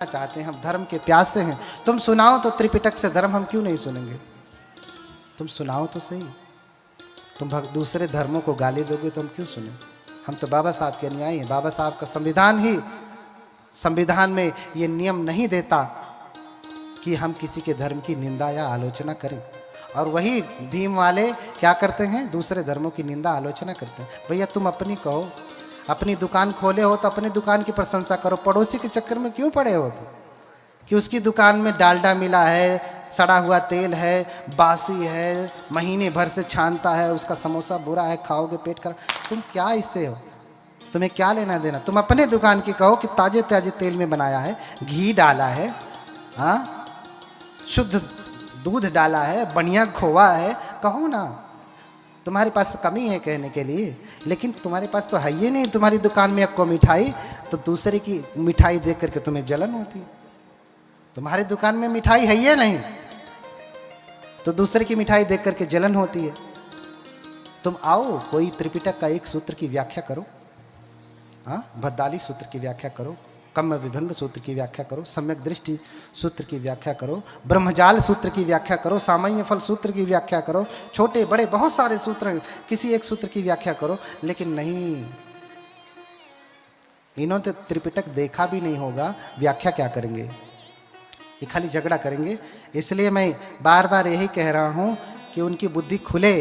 चाहते हैं, हम धर्म के प्यासे हैं। तुम सुनाओ तो त्रिपिटक से धर्म, हम क्यों नहीं सुनेंगे? तुम सुनाओ तो सही। तुम दूसरे धर्मों को गाली दोगे तो हम क्यों सुने? हम तो बाबा साहब के अनुयायी हैं। बाबा साहब का संविधान में ये नियम नहीं देता कि हम किसी के धर्म की निंदा या आलोचना करें। और वही भीम वाले क्या करते हैं? दूसरे धर्मों की निंदा आलोचना करते हैं। भैया तुम अपनी कहो, अपनी दुकान खोले हो तो अपनी दुकान की प्रशंसा करो, पड़ोसी के चक्कर में क्यों पड़े हो तुम? कि उसकी दुकान में डालडा मिला है, सड़ा हुआ तेल है, बासी है, महीने भर से छानता है, उसका समोसा बुरा है, खाओगे पेट कर। तुम क्या इससे हो? तुम्हें क्या लेना देना? तुम अपने दुकान की कहो कि ताजे ताजे तेल में बनाया है, घी डाला है, हाँ शुद्ध दूध डाला है, बढ़िया खोआ है, कहो ना। तुम्हारे पास कमी है कहने के लिए, लेकिन तुम्हारे पास तो है ही नहीं। तुम्हारी दुकान में एक मिठाई, तो दूसरे की मिठाई देख करके तुम्हें जलन होती है। तुम्हारी दुकान में मिठाई है ही नहीं, तो दूसरे की मिठाई देख करके जलन होती है। तुम आओ, कोई त्रिपिटक का एक सूत्र की व्याख्या करो, हाँ भद्दाली सूत्र की व्याख्या करो, कम्म विभंग सूत्र की व्याख्या करो, सम्यक दृष्टि सूत्र की व्याख्या करो, ब्रह्मजाल सूत्र की व्याख्या करो, सामान्य फल सूत्र की व्याख्या करो, छोटे बड़े बहुत सारे सूत्र हैं, किसी एक सूत्र की व्याख्या करो। लेकिन नहीं, इन्होंने तो त्रिपिटक देखा भी नहीं होगा, व्याख्या क्या करेंगे? ये खाली झगड़ा करेंगे। इसलिए मैं बार बार यही कह रहा हूं कि उनकी बुद्धि खुले,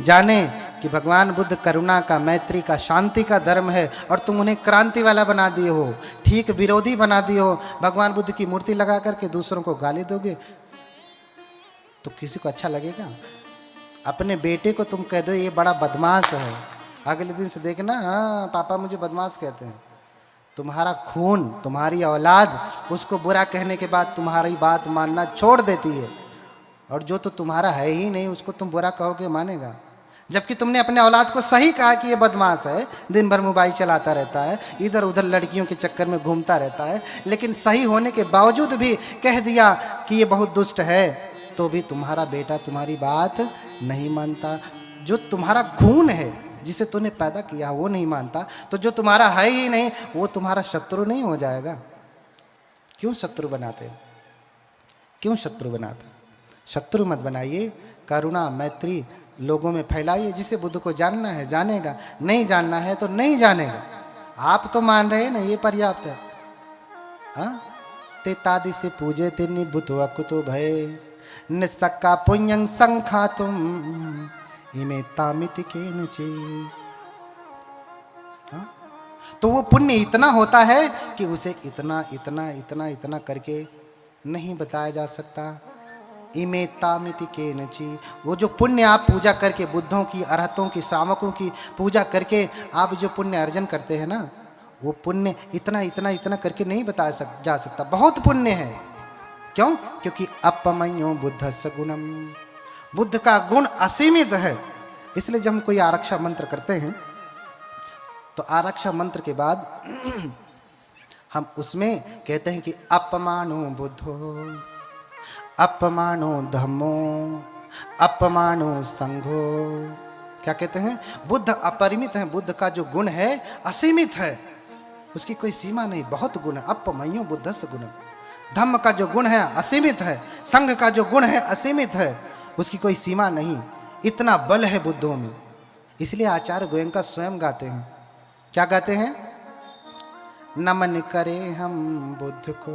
जाने कि भगवान बुद्ध करुणा का, मैत्री का, शांति का धर्म है, और तुम उन्हें क्रांति वाला बना दिए हो, ठीक विरोधी बना दिए हो। भगवान बुद्ध की मूर्ति लगा करके दूसरों को गाली दोगे तो किसी को अच्छा लगेगा? अपने बेटे को तुम कह दो ये बड़ा बदमाश है, अगले दिन से देखना हाँ पापा मुझे बदमाश कहते हैं। तुम्हारा खून, तुम्हारी औलाद उसको बुरा कहने के बाद तुम्हारी बात मानना छोड़ देती है, और जो तो तुम्हारा है ही नहीं उसको तुम बुरा कहोगे मानेगा? जबकि तुमने अपने औलाद को सही कहा कि ये बदमाश है, दिन भर मोबाइल चलाता रहता है, इधर उधर लड़कियों के चक्कर में घूमता रहता है, लेकिन सही होने के बावजूद भी कह दिया कि ये बहुत दुष्ट है, तो भी तुम्हारा बेटा तुम्हारी बात नहीं मानता। जो तुम्हारा खून है, जिसे तूने पैदा किया वो नहीं मानता, तो जो तुम्हारा है ही नहीं वो तुम्हारा शत्रु नहीं हो जाएगा? क्यों शत्रु बनाते? क्यों शत्रु बनाते? शत्रु मत बनाइए, करुणा मैत्री लोगों में फैलाइए। जिसे बुद्ध को जानना है जानेगा, नहीं जानना है तो नहीं जानेगा। आप तो मान रहे हैं ना, ये पर्याप्त है। हाँ ते तादि से पूजे ते निबुत वकुतो भय निसक्का पुण्यं संखातुम इमे तामिति के नचे। तो वो पुण्य इतना होता है कि उसे इतना इतना इतना इतना करके नहीं बताया जा सकता। इमे तामिति के नची, वो जो पुण्य आप पूजा करके, बुद्धों की, अरहतों की, श्रावकों की पूजा करके आप जो पुण्य अर्जन करते हैं ना, वो पुण्य इतना इतना इतना करके नहीं बताया जा सकता। बहुत पुण्य है। क्यों? क्योंकि अपमन्यो बुद्धस्य गुणम, बुद्ध का गुण असीमित है। इसलिए जब हम कोई आरक्षा मंत्र करते हैं तो आरक्षा मंत्र के बाद हम उसमें कहते हैं कि अपमानो बुद्धो, अपमानो धम्मो, अपमानो संघो। क्या कहते हैं? बुद्ध अपरिमित है, बुद्ध का जो गुण है असीमित है, उसकी कोई सीमा नहीं, बहुत गुण है। अपमन्यो बुद्धस्य गुणम, धम्म का जो गुण है असीमित है, संघ का जो गुण है असीमित है, उसकी कोई सीमा नहीं। इतना बल है बुद्धों में। इसलिए आचार्य गोयंका स्वयं गाते हैं। क्या गाते हैं? नमन करे हम बुद्ध को।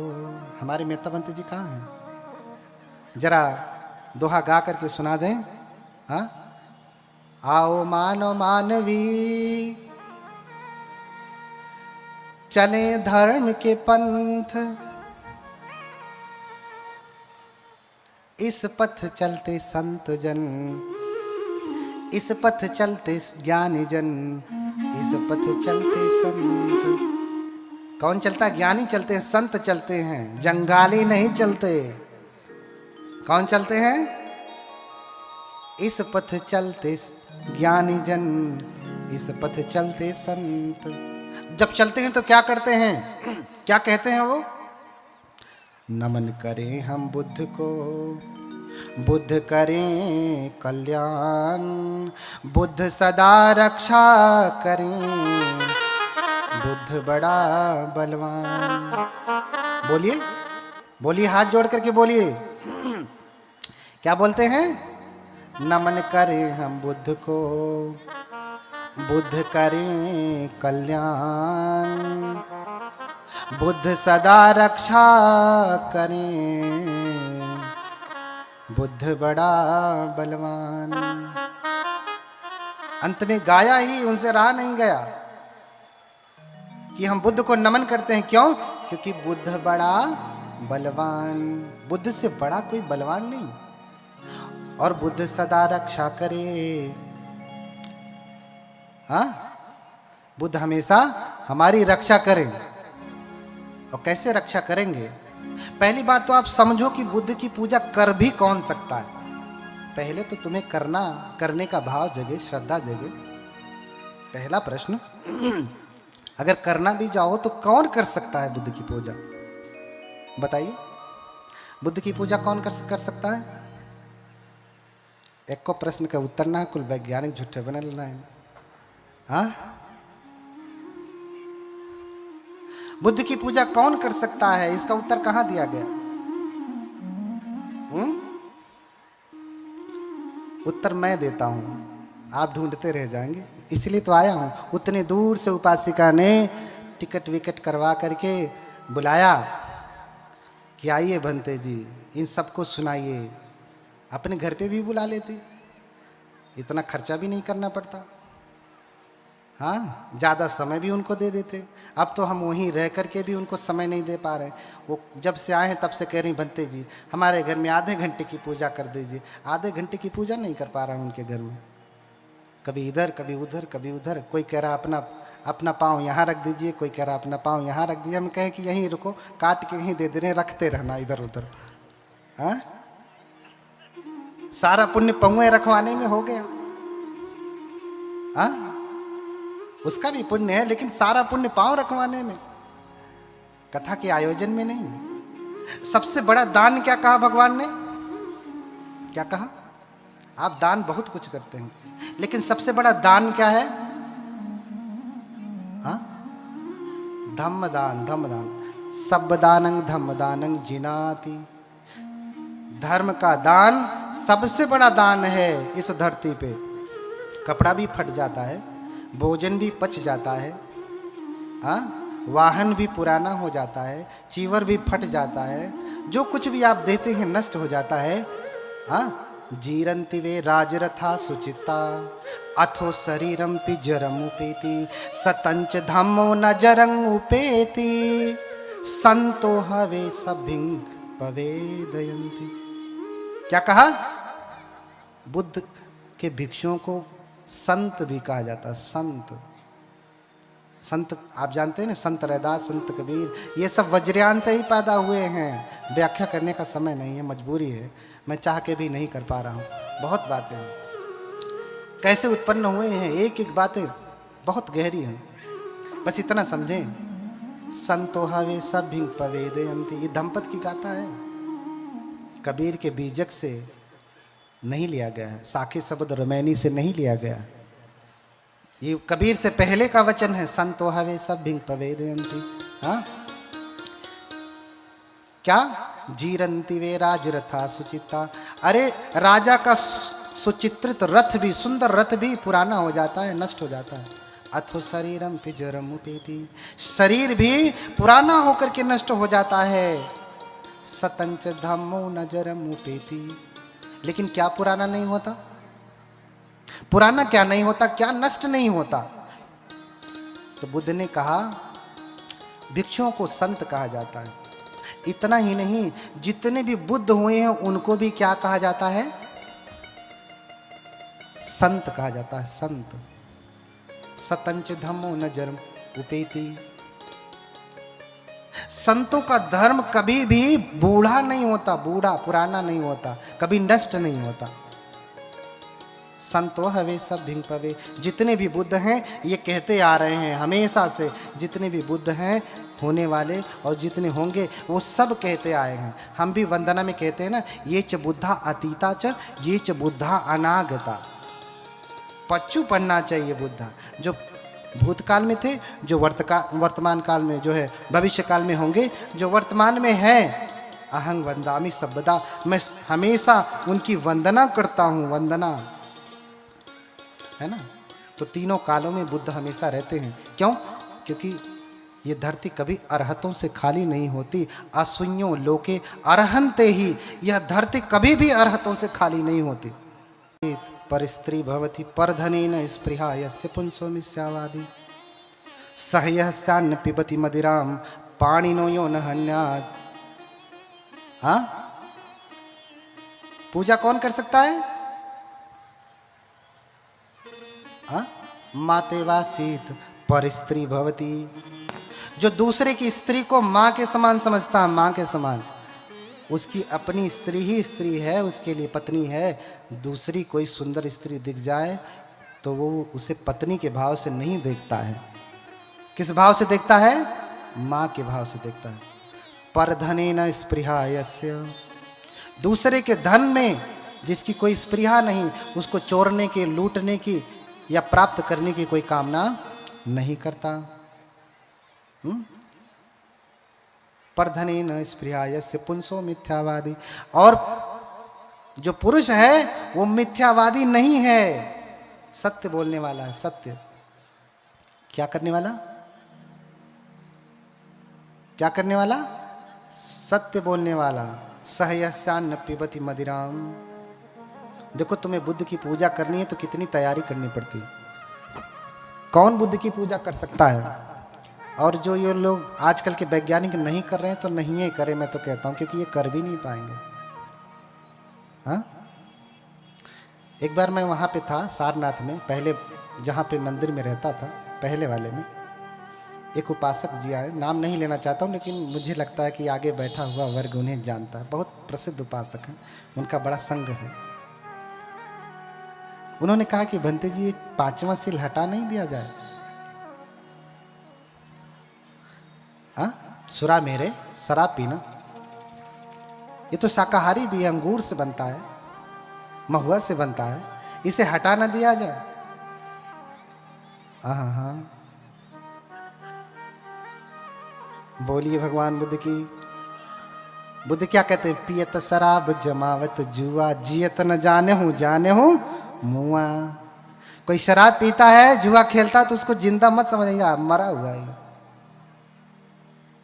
हमारे मेहताबंत जी कहाँ हैं? जरा दोहा गा करके सुना दें। हाँ, आओ मानो मानवी चले धर्म के पंथ, इस पथ चलते संत जन, इस पथ चलते ज्ञानी जन, इस पथ चलते संत। कौन चलता? ज्ञानी चलते हैं, संत चलते हैं, जंगाली नहीं चलते। कौन चलते हैं? इस पथ चलते ज्ञानी जन, इस पथ चलते संत। जब चलते हैं तो क्या करते हैं? क्या कहते हैं वो? नमन करें हम बुद्ध को, बुद्ध करें कल्याण, बुद्ध सदा रक्षा करें, बुद्ध बड़ा बलवान। बोलिए बोलिए, हाथ जोड़ करके बोलिए। क्या बोलते हैं? नमन करें हम बुद्ध को, बुद्ध करें कल्याण, बुद्ध सदा रक्षा करें, बुद्ध बड़ा बलवान। अंत में गाया ही, उनसे रहा नहीं गया कि हम बुद्ध को नमन करते हैं। क्यों? क्योंकि बुद्ध बड़ा बलवान, बुद्ध से बड़ा कोई बलवान नहीं। और बुद्ध सदा रक्षा करे। हाँ, बुद्ध हमेशा हमारी रक्षा करें। और कैसे रक्षा करेंगे? पहली बात तो आप समझो कि बुद्ध की पूजा कर भी कौन सकता है। पहले तो तुम्हें करने का भाव जगे, श्रद्धा जगे। पहला प्रश्न, अगर करना भी जाओ तो कौन कर सकता है बुद्ध की पूजा? बताइए, बुद्ध की पूजा कौन कर सकता है? एक को प्रश्न का उत्तर ना कुल वैज्ञानिक झूठे बना लेना है। हाँ, बुद्ध की पूजा कौन कर सकता है? इसका उत्तर कहां दिया गया? उत्तर मैं देता हूं, आप ढूंढते रह जाएंगे। इसलिए तो आया हूं। उतने दूर से उपासिका ने टिकट विकट करवा करके बुलाया कि आइए भंते जी, इन सबको सुनाइए। अपने घर पे भी बुला लेते, इतना खर्चा भी नहीं करना पड़ता। हाँ, ज़्यादा समय भी उनको दे देते। अब तो हम वहीं रह करके भी उनको समय नहीं दे पा रहे। वो जब से आए हैं तब से कह रही, भंते जी हमारे घर में आधे घंटे की पूजा कर दीजिए। आधे घंटे की पूजा नहीं कर पा रहा हूँ उनके घर में। कभी इधर कभी उधर कभी उधर। कोई कह रहा अपना पाँव यहाँ रख दीजिए, कोई कह रहा अपना पाँव यहाँ रख दीजिए। हम कहें कि यहीं रुको, काट के यहीं दे दे रहे, रखते रहना इधर उधर। हाँ, सारा पुण्य पहुए रखवाने में हो गया। हाँ, उसका भी पुण्य है, लेकिन सारा पुण्य पांव रखवाने में, कथा के आयोजन में नहीं। सबसे बड़ा दान क्या कहा भगवान ने? क्या कहा? आप दान बहुत कुछ करते हैं, लेकिन सबसे बड़ा दान क्या है? हाँ, धम्म दान। धम्म दान सब दानंग धम्म दानंग जिनाति। धर्म का दान सबसे बड़ा दान है इस धरती पे। कपड़ा भी फट जाता है, भोजन भी पच जाता है, हाँ, वाहन भी पुराना हो जाता है, चीवर भी फट जाता है, जो कुछ भी आप देते हैं नष्ट हो जाता है। हाँ, जीरन्ति वे राजरथा सुचिता अथो शरीरम पिजरम उपेति सतंच धम्मो न जरंग उपेति संतो हवे सभिंग पवेदयन्ति। क्या कहा? बुद्ध के भिक्षुओं को संत भी कहा जाता है। संत आप जानते हैं ना, संत रैदास, संत कबीर, ये सब वज्रयान से ही पैदा हुए हैं। व्याख्या करने का समय नहीं है, मजबूरी है, मैं चाह के भी नहीं कर पा रहा हूँ। बहुत बातें हैं, कैसे उत्पन्न हुए हैं, एक एक बातें बहुत गहरी हैं। बस इतना समझें, संतो हवे सब भिंग पवेदयन्ति। ये दंपत की गाथा है, कबीर के बीजक से नहीं लिया गया है, साखे शब्द रमैनी से नहीं लिया गया। ये कबीर से पहले का वचन है, संतो हवे सब भिंग पवेदयन्ति। हाँ, क्या? जीरन्ति वे राजरथा सुचिता। अरे राजा का सुचित्रित रथ भी, सुंदर रथ भी पुराना हो जाता है, नष्ट हो जाता है। अथो शरीरम पिजरम उपेति। शरीर भी पुराना होकर के नष्ट हो जाता है। सतंच धम्मो नजरम उपेति। लेकिन क्या पुराना नहीं होता? पुराना क्या नहीं होता? क्या नष्ट नहीं होता? तो बुद्ध ने कहा भिक्षुओं को संत कहा जाता है। इतना ही नहीं, जितने भी बुद्ध हुए हैं उनको भी क्या कहा जाता है? संत कहा जाता है, संत। सतंच धम्मो नजरम उपेति। संतों का धर्म कभी भी बूढ़ा नहीं होता, बूढ़ा पुराना नहीं होता, कभी नष्ट नहीं होता। संतो हवे सब भिंग पवे। जितने भी बुद्ध हैं ये कहते आ रहे हैं हमेशा से, जितने भी बुद्ध हैं होने वाले और जितने होंगे वो सब कहते आए हैं। हम भी वंदना में कहते हैं ना, ये च बुद्धा अतीता च ये च बुद्धा अनागता। पच्चू पढ़ना चाहिए बुद्धा, जो भूतकाल में थे, जो वर्तमान काल में जो है, भविष्य काल में होंगे, जो वर्तमान में है। अहं वंदामि सर्वदा, मैं हमेशा उनकी वंदना करता हूँ, वंदना, है ना। तो तीनों कालों में बुद्ध हमेशा रहते हैं। क्यों? क्योंकि ये धरती कभी अरहतों से खाली नहीं होती। असुन्यो लोके अरहंते ही, यह धरती कभी भी अरहतों से खाली नहीं होती। पर स्त्री भवति परधनेन स्पृहा यस्य पुंसो मिथ्यावादी सहयः स्यान्न पिबति मदिराम पाणिनो यो न हन्यात्। हाँ, पूजा कौन कर सकता है? हाँ, मातेवा सीत पर स्त्री भवती, जो दूसरे की स्त्री को मां के समान समझता है, मां के समान, उसकी अपनी स्त्री ही स्त्री है, उसके लिए पत्नी है। दूसरी कोई सुंदर स्त्री दिख जाए तो वो उसे पत्नी के भाव से नहीं देखता है। किस भाव से देखता है? मां के भाव से देखता है। परधनेन स्पृहा यस्य, दूसरे के धन में जिसकी कोई स्पृहा नहीं, उसको चोरने की, लूटने की या प्राप्त करने की कोई कामना नहीं करता। परधनेन स्पृहा यस्य पुंसो मिथ्यावादी, और जो पुरुष है वो मिथ्यावादी नहीं है, सत्य बोलने वाला है। सत्य क्या करने वाला? क्या करने वाला? सत्य बोलने वाला। सहयस्यान्न पिबति मदिराम। देखो, तुम्हें बुद्ध की पूजा करनी है तो कितनी तैयारी करनी पड़ती है। कौन बुद्ध की पूजा कर सकता है? और जो ये लोग आजकल के वैज्ञानिक नहीं कर रहे हैं तो नहीं है करें, मैं तो कहता हूं, क्योंकि ये कर भी नहीं पाएंगे। हाँ, एक बार मैं वहां पे था सारनाथ में, पहले जहां पे मंदिर में रहता था, पहले वाले में एक उपासक जी आए, नाम नहीं लेना चाहता हूं, लेकिन मुझे लगता है कि आगे बैठा हुआ वर्ग उन्हें जानता है। बहुत प्रसिद्ध उपासक है, उनका बड़ा संघ है। उन्होंने कहा कि भंते जी, एक 5वां सील हटा नहीं दिया जाए? हाँ, सुरा मेरे, शराब पीना, ये तो शाकाहारी भी है, अंगूर से बनता है, महुआ से बनता है, इसे हटा ना दिया जाए? हाँ हाँ, बोलिए भगवान बुद्ध की। बुद्ध क्या कहते हैं? पियत शराब जमावत जुआ, जियत न जाने हूं मुआ। कोई शराब पीता है, जुआ खेलता, तो उसको जिंदा मत समझिएगा, मरा हुआ है।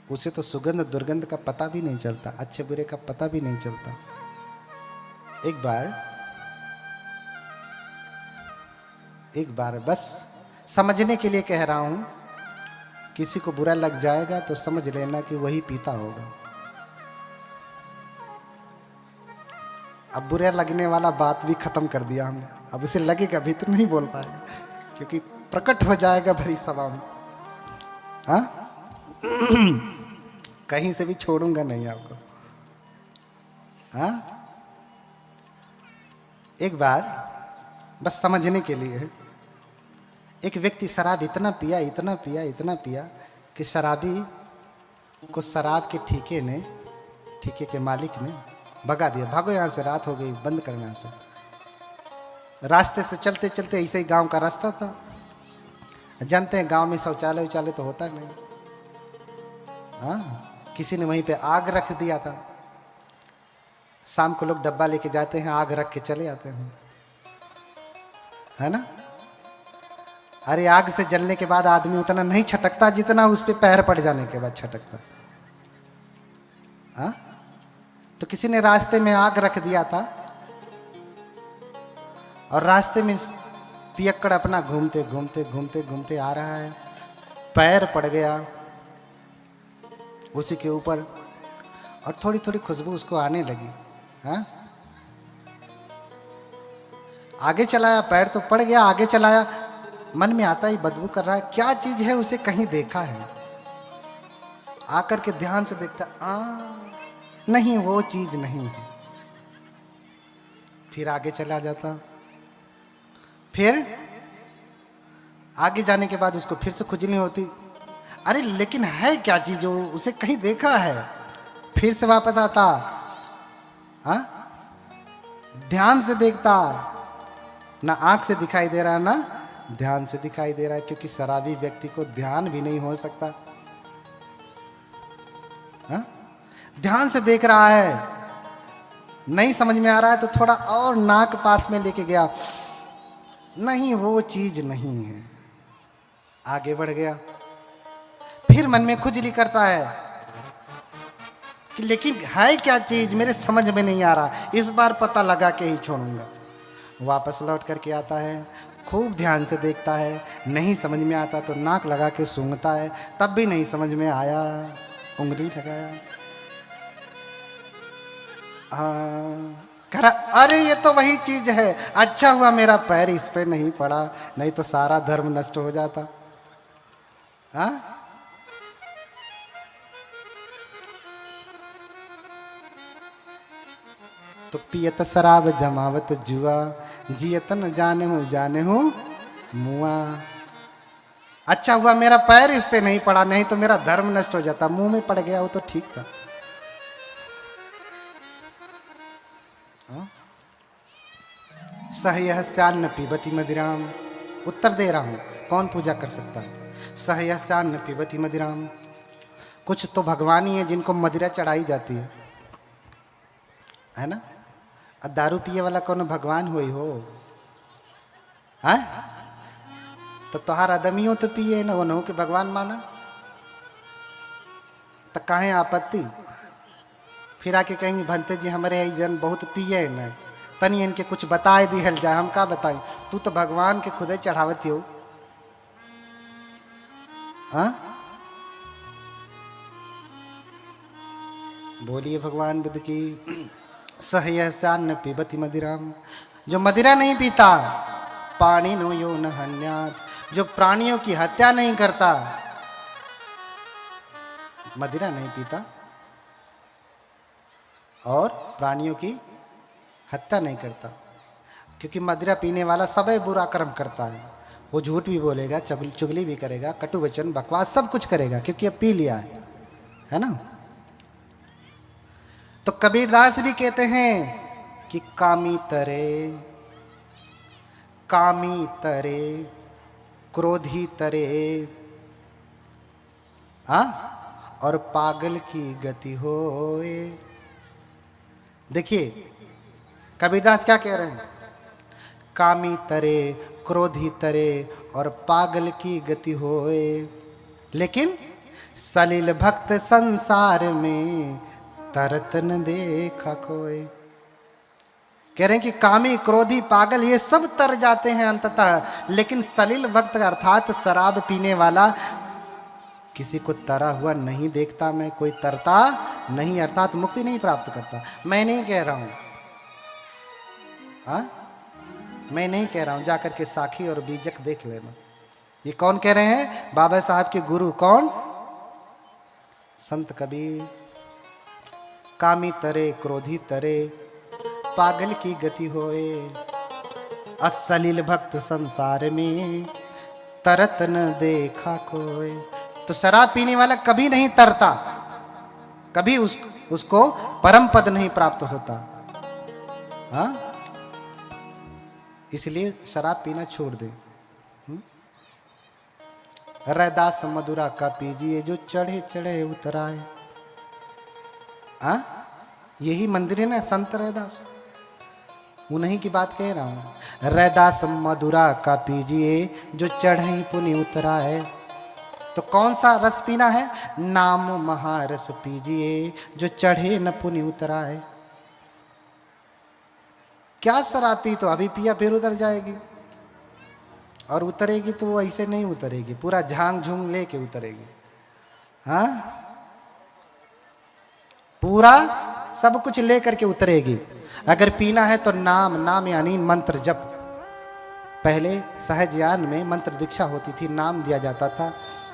उसे तो सुगंध दुर्गंध का पता भी नहीं चलता, अच्छे बुरे का पता भी नहीं चलता। एक बार बस समझने के लिए कह रहा हूं, किसी को बुरा लग जाएगा तो समझ लेना कि वही पीता होगा। अब बुरा लगने वाला बात भी खत्म कर दिया हमने, अब उसे लगेगा भी तो नहीं बोल पाएगा, क्योंकि प्रकट हो जाएगा भरी सभा में। हाँ, कहीं से भी छोड़ूंगा नहीं आपको। हाँ, एक बार बस समझने के लिए, एक व्यक्ति शराब इतना पिया कि शराबी को शराब के ठेके के मालिक ने भगा दिया। भागो यहां से, रात हो गई, बंद करना यहां से। रास्ते से चलते चलते, ऐसे ही गांव का रास्ता था, जानते हैं गांव में शौचालय तो होता नहीं। हाँ, किसी ने वहीं पे आग रख दिया था। शाम को लोग डब्बा लेके जाते हैं, आग रख के चले आते हैं, है ना। अरे आग से जलने के बाद आदमी उतना नहीं छटकता जितना उस पे पैर पड़ जाने के बाद छटकता। हाँ, तो किसी ने रास्ते में आग रख दिया था, और रास्ते में पियक्कड़ अपना घूमते आ रहा है, पैर पड़ गया उसी के ऊपर, और थोड़ी थोड़ी खुशबू उसको आने लगी। हाँ, आगे चलाया, पैर तो पड़ गया, आगे चलाया, मन में आता ही बदबू कर रहा है, क्या चीज है, उसे कहीं देखा है। आकर के ध्यान से देखता, नहीं, वो चीज नहीं है। फिर आगे चला जाता, फिर आगे जाने के बाद उसको फिर से खुजली होती, अरे लेकिन है क्या चीज जो उसे कहीं देखा है। फिर से वापस आता, हाँ, ध्यान से देखता, ना आंख से दिखाई दे रहा, ना ध्यान से दिखाई दे रहा है, क्योंकि शराबी व्यक्ति को ध्यान भी नहीं हो सकता। हा? ध्यान से देख रहा है, नहीं समझ में आ रहा है तो थोड़ा और नाक पास में लेके गया, नहीं वो चीज नहीं है, आगे बढ़ गया। फिर मन में खुजली करता है कि लेकिन है क्या चीज, मेरे समझ में नहीं आ रहा, इस बार पता लगा के ही छोड़ूंगा। वापस लौट करके आता है, खूब ध्यान से देखता है, नहीं समझ में आता तो नाक लगा के सूंघता है, तब भी नहीं समझ में आया, उंगली लगाया, कह रहा अरे ये तो वही चीज है, अच्छा हुआ मेरा पैर इस पे नहीं पड़ा, नहीं तो सारा धर्म नष्ट हो जाता। हाँ, तो पियत शराब जमावत जुआ, जियत न जाने हूँ मुआ। अच्छा हुआ मेरा पैर इस पे नहीं पड़ा, नहीं तो मेरा धर्म नष्ट हो जाता, मुंह में पड़ गया वो तो ठीक था। सहयस्यान्न पिबती मदिराम, उत्तर दे रहा हूं, कौन पूजा कर सकता है। सहयस्यान्न पिबती मदिराम, कुछ तो भगवान ही है जिनको मदिरा चढ़ाई जाती है ना। दारू पिए वाला कौन भगवान हुई हो है? तो तोहार आदमियों तो पिए ना, वो के भगवान माना, तो काहे आपत्ति। फिर आके कहेंगे भंते जी हमारे जन बहुत पिए न, तनी इनके कुछ बताए दिहल जाए, हम का बताएं, तू तो भगवान के खुदे चढ़ावती हो। हाँ, बोलिए भगवान बुद्ध की। सहयस्यान्न पिबती मदिराम, जो मदिरा नहीं पीता, पानी नो यो न हन्यात, जो प्राणियों की हत्या नहीं करता, मदिरा नहीं पीता और प्राणियों की हत्या नहीं करता, क्योंकि मदिरा पीने वाला सबे बुरा कर्म करता है, वो झूठ भी बोलेगा, चुगली भी करेगा, कटु वचन बकवास सब कुछ करेगा, क्योंकि अब पी लिया है ना। तो कबीरदास भी कहते हैं कि कामी तरे क्रोधी तरे, और पागल की गति होए। देखिए कबीरदास क्या कह रहे हैं, कामी तरे क्रोधी तरे और पागल की गति होए, लेकिन सलिल भक्त संसार में तरत न देखा कोई। कह रहे हैं कि कामी क्रोधी पागल ये सब तर जाते हैं अंततः, लेकिन सलिल भक्त अर्थात शराब पीने वाला किसी को तरा हुआ नहीं देखता मैं, कोई तरता नहीं, अर्थात मुक्ति नहीं प्राप्त करता। मैं नहीं कह रहा हूं, मैं नहीं कह रहा हूं, जाकर के साखी और बीजक देख लेना। ये कौन कह रहे हैं? बाबा साहब के गुरु कौन? संत कबीर। कामी तरे क्रोधी तरे पागल की गति होए, असलिल भक्त संसार में तरत न देखा कोई। तो शराब पीने वाला कभी नहीं तरता, कभी उसको परम पद नहीं प्राप्त होता। हाँ, इसलिए शराब पीना छोड़ दे। रैदास मधुरा का पीजिए जो चढ़े चढ़े उतराए। यही मंदिर है ना संत रैदास, उन्हीं की बात कह रहा हूं। रैदास मधुरा का पीजिए जो चढ़े पुनि उतराए। तो कौन सा रस पीना है? नाम महारस पीजिए जो चढ़े न पुनि उतराए। क्या शराब पी तो अभी पिया फिर उतर जाएगी, और उतरेगी तो वो ऐसे नहीं उतरेगी, पूरा झांग झूंग लेके उतरेगी। हाँ, पूरा सब कुछ लेकर के उतरेगी। अगर पीना है तो नाम, नाम यानी मंत्र जप। पहले सहज ज्ञान में मंत्र दीक्षा होती थी, नाम दिया जाता था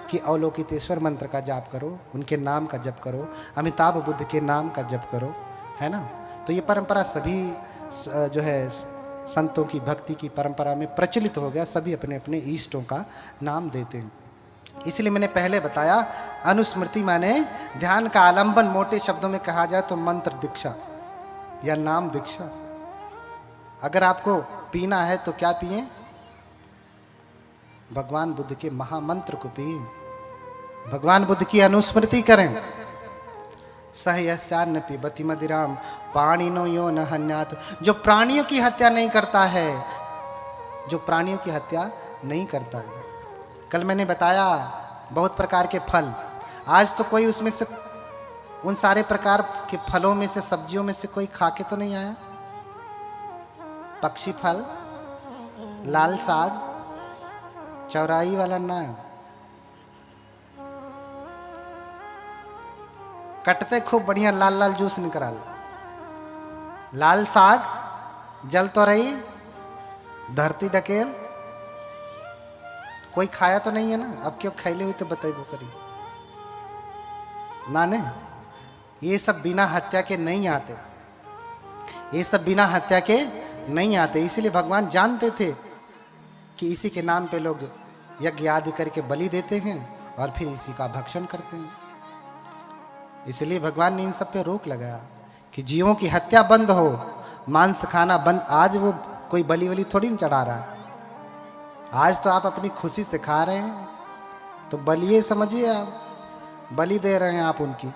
कि अवलोकितेश्वर मंत्र का जाप करो, उनके नाम का जप करो, अमिताभ बुद्ध के नाम का जप करो, है ना। तो ये परंपरा सभी जो है संतों की भक्ति की परंपरा में प्रचलित हो गया, सभी अपने अपने ईष्टों का नाम देते हैं। इसलिए मैंने पहले बताया, अनुस्मृति माने ध्यान का आलंबन, मोटे शब्दों में कहा जाए तो मंत्र दीक्षा या नाम दीक्षा। अगर आपको पीना है तो क्या पिए? भगवान बुद्ध के महामंत्र को पिए, भगवान बुद्ध की अनुस्मृति करें। सहयस्यान्न पिबति मदिराम पाणिनो यो न हन्यात। जो प्राणियों की हत्या नहीं करता है, जो प्राणियों की हत्या नहीं करता है। कल मैंने बताया बहुत प्रकार के फल, आज तो कोई उसमें से उन सारे प्रकार के फलों में से, सब्जियों में से कोई खा के तो नहीं आया। पक्षी फल, लाल साग, चौराई वाला ना, कटते खूब बढ़िया लाल लाल जूस निकला, लाल साग, जल तो रही, धरती डकेल, कोई खाया तो नहीं है ना। अब क्यों खैले हुई तो बताइए करी ना ने। ये सब बिना हत्या के नहीं आते, ये सब बिना हत्या के नहीं आते। इसीलिए भगवान जानते थे कि इसी के नाम पे लोग यज्ञ आदि करके बलि देते हैं और फिर इसी का भक्षण करते हैं। इसलिए भगवान ने इन सब पे रोक लगाया कि जीवों की हत्या बंद हो, मांस खाना बंद। आज वो कोई बलि वली थोड़ी नहीं चढ़ा रहा है, आज तो आप अपनी खुशी से खा रहे हैं, तो बलिए समझिए आप, बलि दे रहे हैं आप उनकी।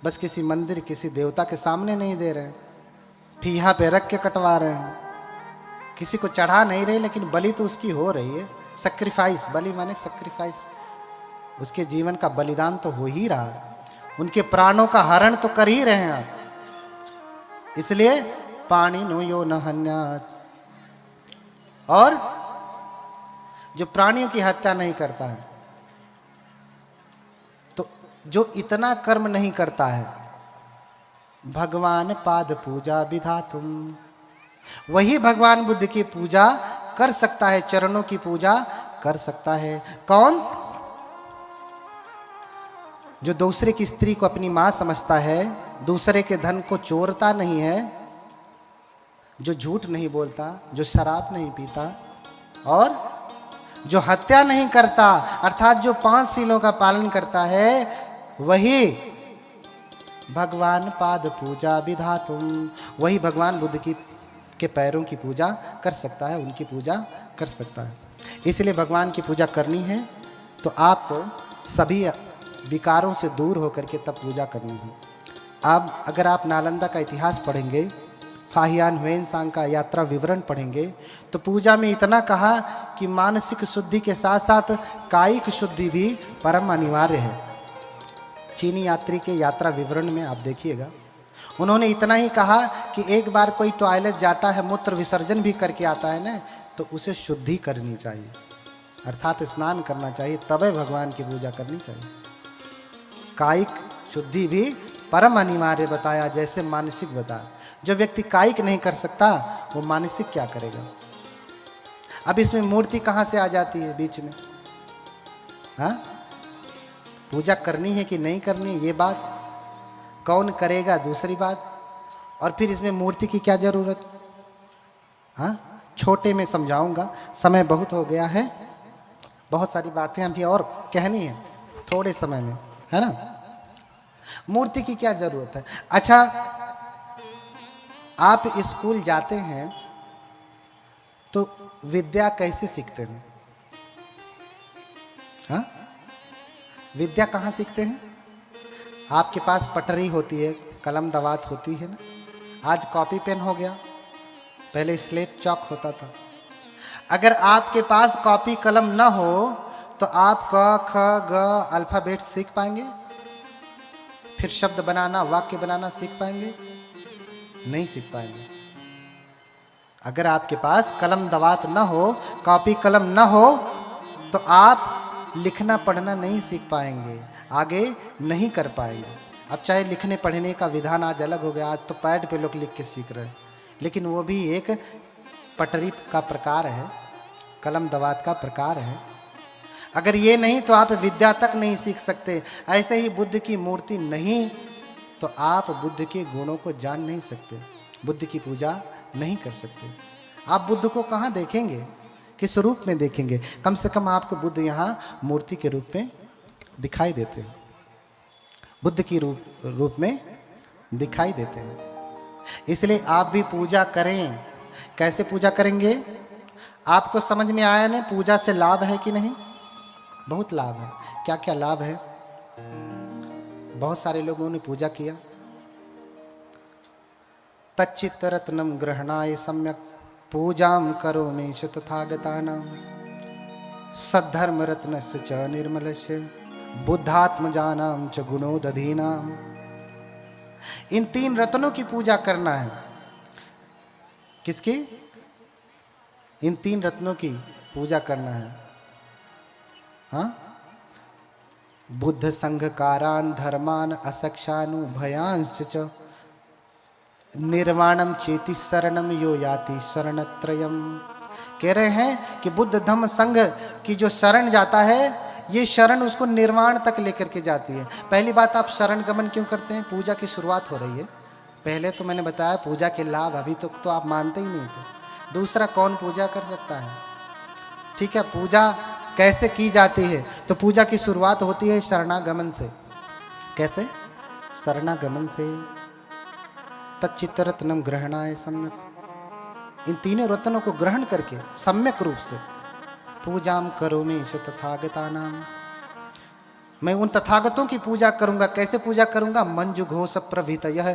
बस किसी मंदिर, किसी देवता के सामने नहीं दे रहे हैं, ठीहा पे रख के कटवा रहे हैं, किसी को चढ़ा नहीं रहे, लेकिन बलि तो उसकी हो रही है। सैक्रिफाइस, बलि माने सैक्रिफाइस, उसके जीवन का बलिदान तो हो ही रहा है, उनके प्राणों का हरण तो कर ही रहे हैं आप। इसलिए पाणी नो यो न हन्यात। और जो प्राणियों की हत्या नहीं करता है, तो जो इतना कर्म नहीं करता है, भगवान पाद पूजा विधातुम, वही भगवान बुद्ध की पूजा कर सकता है, चरणों की पूजा कर सकता है। कौन? जो दूसरे की स्त्री को अपनी मां समझता है, दूसरे के धन को चोरता नहीं है, जो झूठ नहीं बोलता, जो शराब नहीं पीता, और जो हत्या नहीं करता, अर्थात जो 5 शीलों का पालन करता है, वही भगवान पाद पूजा विधातुम, वही भगवान बुद्ध की के पैरों की पूजा कर सकता है, उनकी पूजा कर सकता है। इसलिए भगवान की पूजा करनी है तो आपको सभी विकारों से दूर होकर के तब पूजा करनी है। अब अगर आप नालंदा का इतिहास पढ़ेंगे, फाहियान हुएनसांग का यात्रा विवरण पढ़ेंगे, तो पूजा में इतना कहा कि मानसिक शुद्धि के साथ साथ कायिक शुद्धि भी परम अनिवार्य है। चीनी यात्री के यात्रा विवरण में आप देखिएगा, उन्होंने इतना ही कहा कि एक बार कोई टॉयलेट जाता है, मूत्र विसर्जन भी करके आता है ना, तो उसे शुद्धि करनी चाहिए, अर्थात स्नान करना चाहिए, तभी भगवान की पूजा करनी चाहिए। कायिक शुद्धि भी परम अनिवार्य बताया, जैसे मानसिक बताया। जो व्यक्ति कायिक नहीं कर सकता, वो मानसिक क्या करेगा। अब इसमें मूर्ति कहाँ से आ जाती है बीच में? हाँ, पूजा करनी है कि नहीं करनी, ये बात कौन करेगा दूसरी बात, और फिर इसमें मूर्ति की क्या जरूरत। हाँ, छोटे में समझाऊंगा, समय बहुत हो गया है, बहुत सारी बातें अभी और कहनी है थोड़े समय में, है ना। मूर्ति की क्या जरूरत है। अच्छा, आप स्कूल जाते हैं तो विद्या कैसे सीखते हैं? हाँ, विद्या कहाँ सीखते हैं? आपके पास पटरी होती है, कलम दवात होती है ना, आज कॉपी पेन हो गया, पहले स्लेट चौक होता था। अगर आपके पास कॉपी कलम ना हो तो आप क ख ग अल्फाबेट सीख पाएंगे? फिर शब्द बनाना, वाक्य बनाना सीख पाएंगे? नहीं सीख पाएंगे। अगर आपके पास कलम दवात ना हो, कॉपी कलम ना हो, तो आप लिखना पढ़ना नहीं सीख पाएंगे, आगे नहीं कर पाएंगे। अब चाहे लिखने पढ़ने का विधान आज अलग हो गया, आज तो पैड पे लोग लिख के सीख रहे हैं, लेकिन वो भी एक पटरी का प्रकार है, कलम दवात का प्रकार है। अगर ये नहीं तो आप विद्या तक नहीं सीख सकते। ऐसे ही बुद्ध की मूर्ति नहीं तो आप बुद्ध के गुणों को जान नहीं सकते, बुद्ध की पूजा नहीं कर सकते। आप बुद्ध को कहाँ देखेंगे, किस रूप में देखेंगे? कम से कम आपको बुद्ध यहाँ मूर्ति के रूप में दिखाई देते हैं, बुद्ध की रूप में दिखाई देते हैं। इसलिए आप भी पूजा करें। कैसे पूजा करेंगे? आपको समझ में आया ना पूजा से लाभ है कि नहीं? बहुत लाभ है। क्या क्या लाभ है? बहुत सारे लोगों ने पूजा किया। तच्चित्त रत्नम ग्रहणाय सम्यक पूजाम करोमीश तथागतानाम सद्धर्म रत्नस्य च निर्मलस्य बुद्धात्मजानाम च गुणोदधीनाम। इन 3 रत्नों की पूजा करना है। किसकी? इन 3 रत्नों की पूजा करना है। हाँ, बुद्ध संघकारान धर्मान असक्षानुभयांश च निर्वाणम चेति शरणम यो याति शरणत्रयम। कह रहे हैं कि बुद्ध धम्म संघ की जो शरण जाता है, ये शरण उसको निर्वाण तक लेकर के जाती है। पहली बात, आप शरण गमन क्यों करते हैं? पूजा की शुरुआत हो रही है। पहले तो मैंने बताया पूजा के लाभ, अभी तक तो आप मानते ही नहीं थे। दूसरा, कौन पूजा कर सकता है? ठीक है, पूजा कैसे की जाती है? तो पूजा की शुरुआत होती है शरणागमन से। कैसे? शरणागमन से। तच्चित्त रत्नम ग्रहणाय सम्यक, इन 3 रत्नों को ग्रहण करके सम्यक रूप से पूजाम करोमि तथागतानाम, मैं उन तथागतों की पूजा करूंगा। कैसे पूजा करूंगा? मंजु घोष प्रभृतयः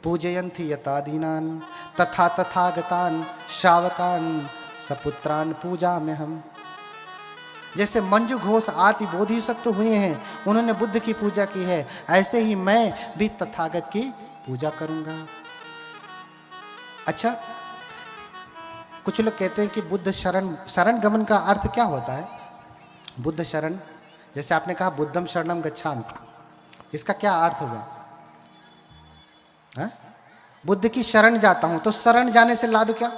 पूजयन्ति यतादीनान तथा तथागतान शावकान सपुत्रान पूजा में हम। जैसे मंजू घोष आदि बोधिसत्व हुए हैं, उन्होंने बुद्ध की पूजा की है, ऐसे ही मैं भी तथागत की पूजा करूंगा। अच्छा, कुछ लोग कहते हैं कि बुद्ध शरण गमन का अर्थ क्या होता है? बुद्ध शरण, जैसे आपने कहा बुद्धम शरणम गच्छामि, इसका क्या अर्थ होगा? बुद्ध की शरण जाता हूं, तो शरण जाने से लाभ क्या?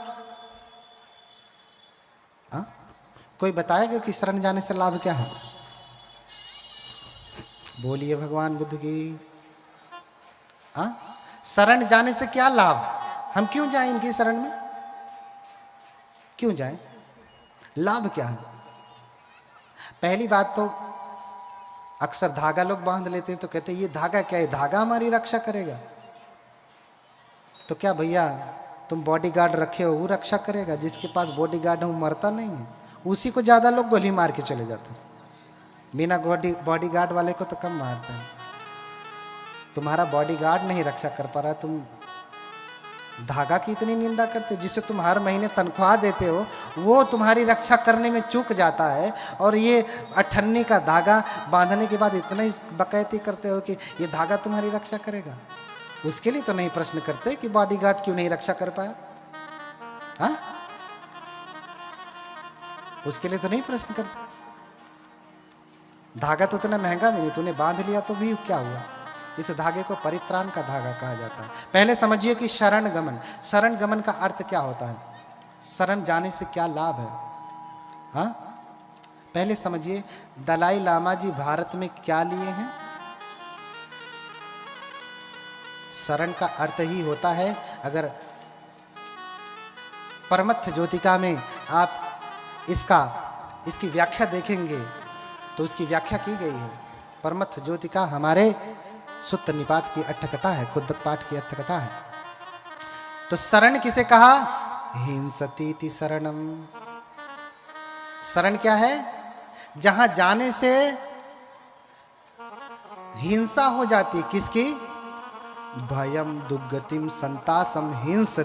कोई बताएगा कि शरण जाने से लाभ क्या है? बोलिए भगवान बुद्ध की। शरण जाने से क्या लाभ? हम क्यों जाएं इनकी शरण में? क्यों जाएं? लाभ क्या है? पहली बात तो अक्सर धागा लोग बांध लेते हैं, तो कहते हैं ये धागा क्या है? धागा हमारी रक्षा करेगा। तो क्या भैया तुम बॉडीगार्ड रखे हो, वो रक्षा करेगा? जिसके पास बॉडीगार्ड है वो मरता नहीं है, उसी को ज्यादा लोग गोली मार के चले जाते हैं। बिना बॉडीगार्ड वाले को तो कम मारते हैं। तुम्हारा बॉडीगार्ड नहीं रक्षा कर पा रहा, तुम धागा की इतनी निंदा करते हो। जिसे तुम हर महीने तनख्वाह देते हो, वो तुम्हारी रक्षा करने में चूक जाता है, और ये 98 का धागा बांधने के बाद इतना ही बकैती करते हो कि ये धागा तुम्हारी रक्षा करेगा। उसके लिए तो नहीं प्रश्न करते कि बॉडीगार्ड क्यों नहीं रक्षा कर पाया। हाँ, उसके लिए तो नहीं प्रश्न करते। धागा तो इतना महंगा भी नहीं, तूने बांध लिया तो भी क्या हुआ? इस धागे को परित्राण का धागा कहा जाता है। पहले समझिए कि शरण गमन का अर्थ क्या होता है? शरण जाने से क्या लाभ है? हाँ, पहले समझिए दलाई लामा जी भारत में क्या लिए हैं? शरण का अर्थ ही होता है, अगर परमत्थ ज्योतिका में आप इसकी व्याख्या देखेंगे तो इसकी व्याख्या की गई है। परमत्थ ज्योतिका हमारे सुत्त निपात की अट्ठकथा है, खुद्दक पाठ की अट्ठकथा है। तो शरण किसे कहा? हिंसतीति शरणम। शरण क्या है? जहां जाने से हिंसा हो जाती। किसकी? भयम दुर्गतिम संतासम हिंस